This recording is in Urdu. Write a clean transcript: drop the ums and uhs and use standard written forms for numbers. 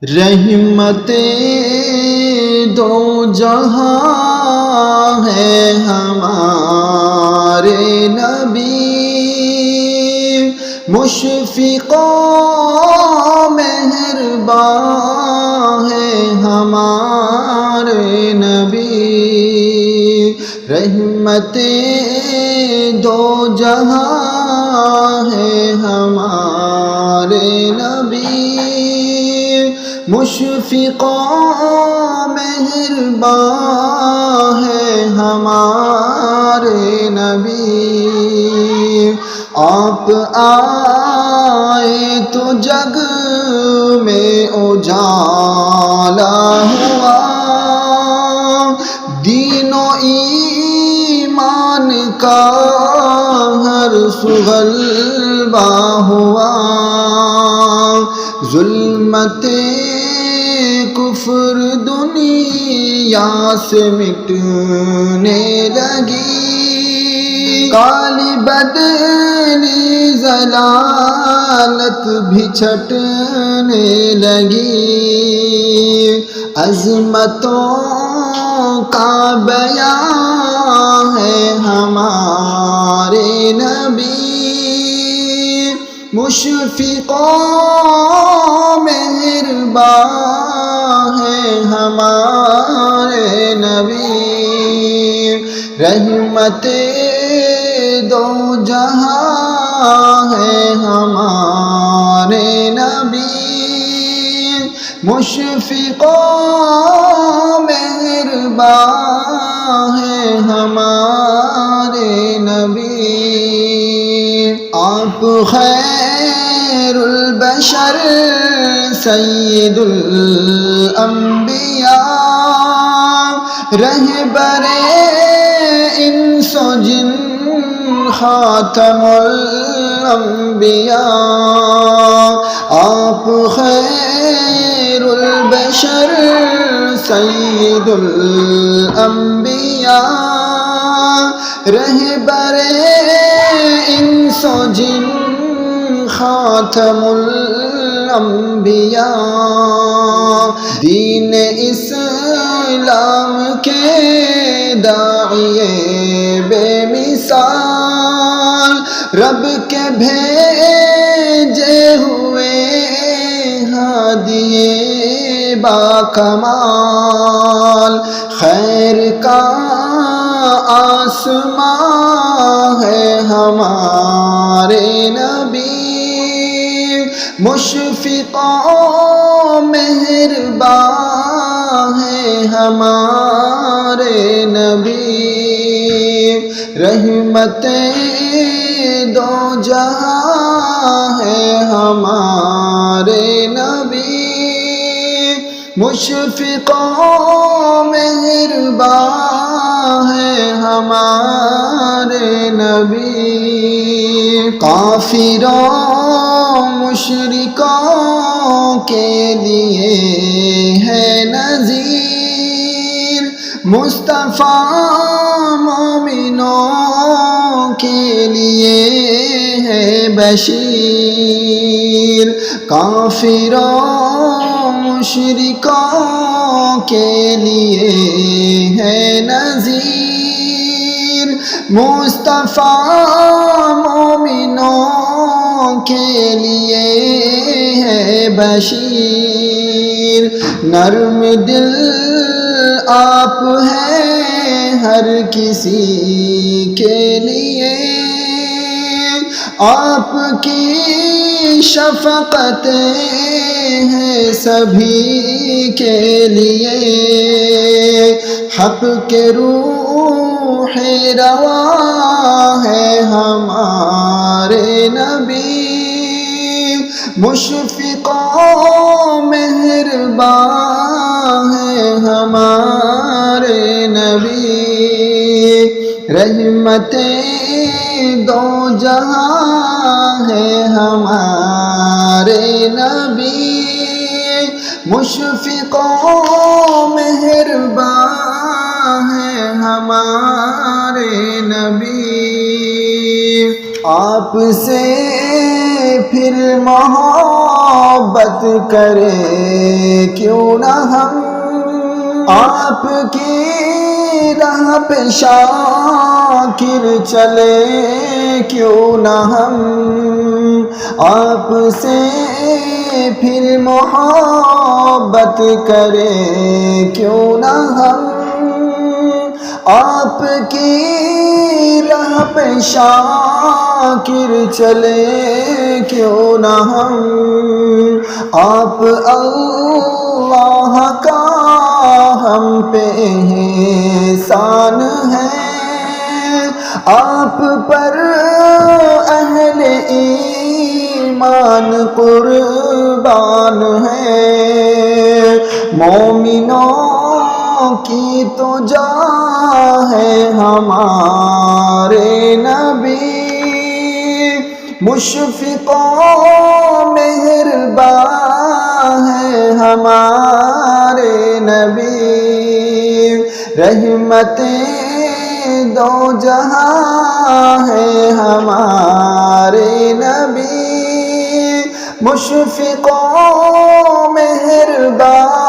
رحمتیں دو جہاں ہے ہمارے نبی، مشفق و مہربان ہے ہمارے نبی، رحمتیں دو جہاں ہے ہمارے نبی، مشفق و مہربان ہے ہمارے نبی، آپ آئے تو جگ میں اجالا ہوا، دین و ایمان کا ہر سو غلبہ ہوا، ظلمت کفر دنیا سے مٹنے لگی، کالی بدلی ضلالت بھی چھٹنے لگی، عظمتوں کا بیان ہے ہمارے نبی، مشفق و مہربان ہے ہمارے نبی، رحمتیں دو جہاں ہے ہمارے نبی، مشفق و مہربان ہے ہمارے نبی، آپ خیر البشر سید الانبیاء، رہبر انس و جن خاتم الانبیاء، آپ خیر البشر سید الانبیاء، رہبر انس و جن خاتم الانبیاء، دین اسلام کے داعیے بے مثال، رب کے بھیجے ہوئے ہادی با کمال، خیر کا آسمان ہے ہمارے نبی، مشفق و مہربان ہے ہمارے نبی، رحمتیں دو جہاں ہے ہمارے نبی، مشفق و مہربان ہے ہمارے نبی، کافروں مشرکوں کے لیے ہے نذیر، مصطفیٰ مومنوں کے لیے ہے بشیر، کافروں مشرکوں کے لیے ہے نذیر، مصطفیٰ مومنوں کے لیے ہے بشیر، نرم دل آپ ہیں ہر کسی کے لیے، آپ کی شفقتیں ہیں سبھی کے لیے، حق کے روح رواں ہے ہمارے نبی، مشفق و مہربان ہے ہمارے نبی، رحمتیں دو جہاں ہے ہمارے نبی، مشفق و مہربان ہے ہمارے نبی، آپ سے پھر محبت کرے کیوں نہ ہم، آپ کی راہ پہ شاکر چلے کیوں نہ ہم، آپ سے پھر محبت کرے کیوں نہ ہم، آپ کی راہ پہ شاکر چلے کیوں نہ ہم، آپ اللہ کا ہم پہ احسان ہے، آپ پر اہل ایمان قربان ہے، مومنوں کی تو جان ہے ہمارے نبی، مشفق و مہربان ہے ہمارے نبی، رحمتیں دو جہاں ہے ہمارے نبی، مشفق و مہربان